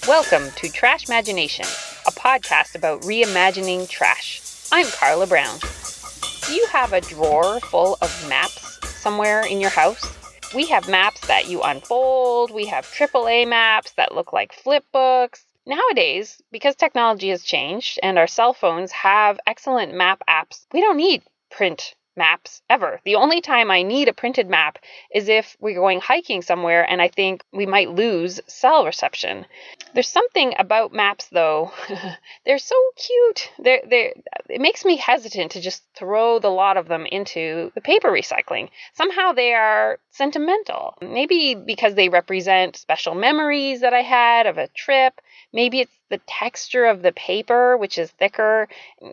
Welcome to Trashmagination, a podcast about reimagining trash. I'm Carla Brown. Do you have a drawer full of maps somewhere in your house? We have maps that you unfold. We have AAA maps that look like flip books. Nowadays, because technology has changed and our cell phones have excellent map apps, we don't need print maps ever. The only time I need a printed map is if we're going hiking somewhere and I think we might lose cell reception. There's something about maps, though. They're so cute. It makes me hesitant to just throw the lot of them into the paper recycling. Somehow they are sentimental. Maybe because they represent special memories that I had of a trip. Maybe it's the texture of the paper, which is thicker.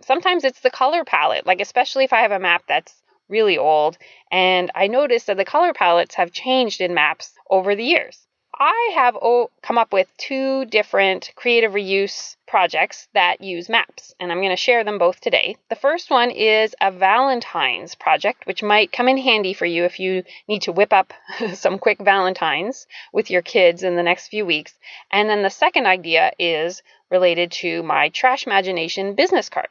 Sometimes it's the color palette, like especially if I have a map that's really old. And I noticed that the color palettes have changed in maps over the years. I have come up with two different creative reuse projects that use maps, and I'm going to share them both today. The first one is a Valentines project, which might come in handy for you if you need to whip up some quick Valentines with your kids in the next few weeks. And then the second idea is related to my Trashmagination business cards.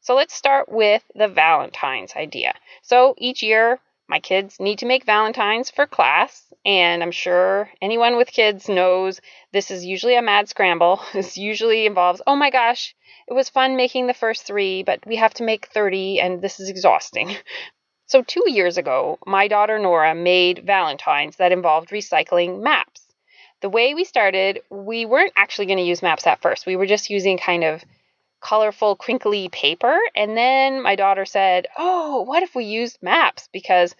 So let's start with the Valentines idea. So each year, my kids need to make Valentines for class, and I'm sure anyone with kids knows this is usually a mad scramble. This usually involves, oh my gosh, it was fun making the first 3, but we have to make 30, and this is exhausting. So 2 years ago, my daughter Nora made Valentines that involved recycling maps. The way we started, we weren't actually going to use maps at first. We were just using kind of colorful, crinkly paper. And then my daughter said, oh, what if we used maps? Because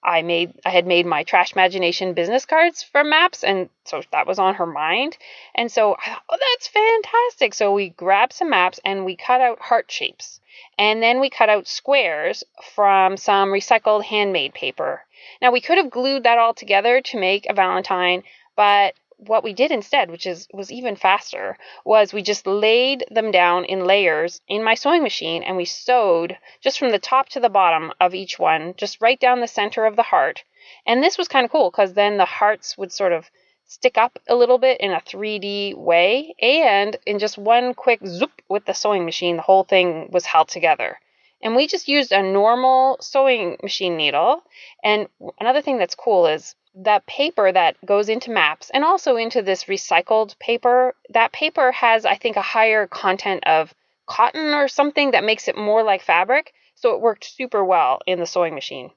I had made my Trashmagination business cards from maps. And so that was on her mind. And so I thought, oh, that's fantastic. So we grabbed some maps and we cut out heart shapes. And then we cut out squares from some recycled handmade paper. Now we could have glued that all together to make a Valentine, but what we did instead, which was even faster, was we just laid them down in layers in my sewing machine, and we sewed just from the top to the bottom of each one, just right down the center of the heart. And this was kind of cool because then the hearts would sort of stick up a little bit in a 3D way, and in just one quick zoop with the sewing machine, the whole thing was held together. And we just used a normal sewing machine needle. And another thing that's cool is that paper that goes into maps and also into this recycled paper, that paper has, I think, a higher content of cotton or something that makes it more like fabric. So it worked super well in the sewing machine.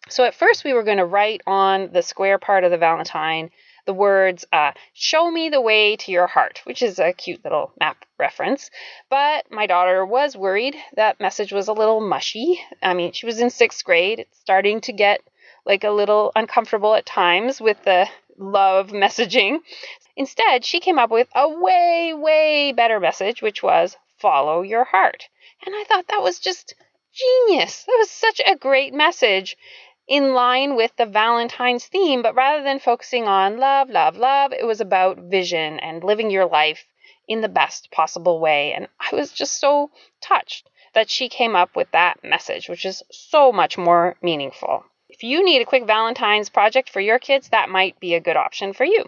So at first we were going to write on the square part of the Valentine the words, show me the way to your heart, which is a cute little map reference. But my daughter was worried that message was a little mushy. I mean, she was in 6th grade. It's starting to get like a little uncomfortable at times with the love messaging. Instead, she came up with a way, way better message, which was follow your heart. And I thought that was just genius. That was such a great message in line with the Valentine's theme, but rather than focusing on love, love, love, it was about vision and living your life in the best possible way. And I was just so touched that she came up with that message, which is so much more meaningful. If you need a quick Valentine's project for your kids, that might be a good option for you.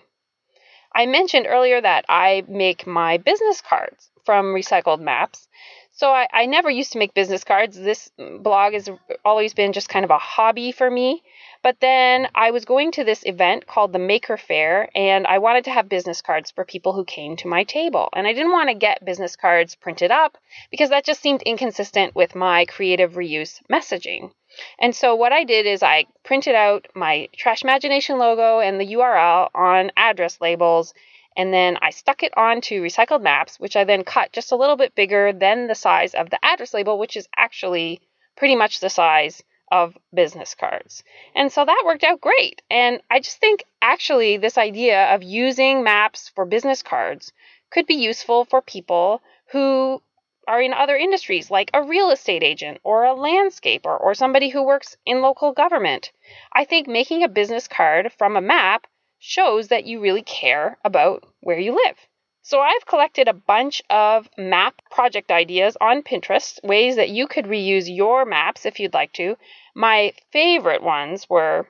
I mentioned earlier that I make my business cards from recycled maps. So I never used to make business cards. This blog has always been just kind of a hobby for me. But then I was going to this event called the Maker Fair, and I wanted to have business cards for people who came to my table. And I didn't want to get business cards printed up because that just seemed inconsistent with my creative reuse messaging. And so what I did is I printed out my Trashmagination logo and the URL on address labels, and then I stuck it onto recycled maps, which I then cut just a little bit bigger than the size of the address label, which is actually pretty much the size of business cards. And so that worked out great. And I just think actually this idea of using maps for business cards could be useful for people who are in other industries, like a real estate agent or a landscaper or somebody who works in local government. I think making a business card from a map shows that you really care about where you live. So I've collected a bunch of map project ideas on Pinterest, ways that you could reuse your maps if you'd like to. My favorite ones were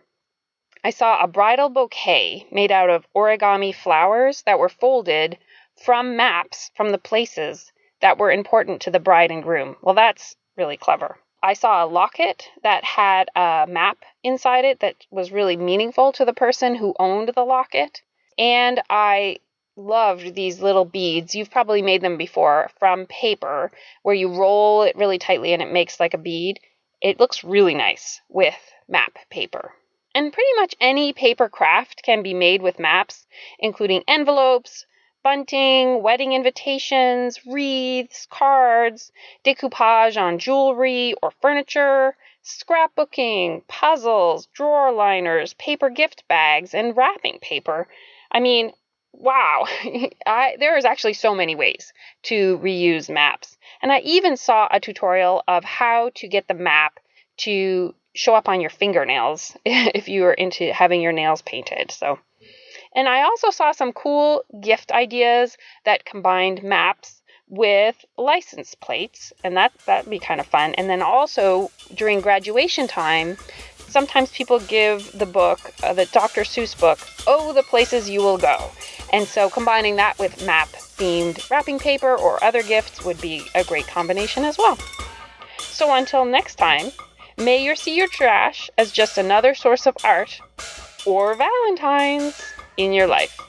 I saw a bridal bouquet made out of origami flowers that were folded from maps from the places that were important to the bride and groom. Well, that's really clever. I saw a locket that had a map inside it that was really meaningful to the person who owned the locket. And I loved these little beads. You've probably made them before from paper where you roll it really tightly and it makes like a bead. It looks really nice with map paper. And pretty much any paper craft can be made with maps, including envelopes, bunting, wedding invitations, wreaths, cards, decoupage on jewelry or furniture, scrapbooking, puzzles, drawer liners, paper gift bags, and wrapping paper. I mean, wow, there is actually so many ways to reuse maps. And I even saw a tutorial of how to get the map to show up on your fingernails if you are into having your nails painted. And I also saw some cool gift ideas that combined maps with license plates, and that'd be kind of fun. And then also during graduation time, sometimes people give the book, the Dr. Seuss book, Oh, the Places You Will Go. And so combining that with map-themed wrapping paper or other gifts would be a great combination as well. So until next time, may you see your trash as just another source of art or Valentines in your life.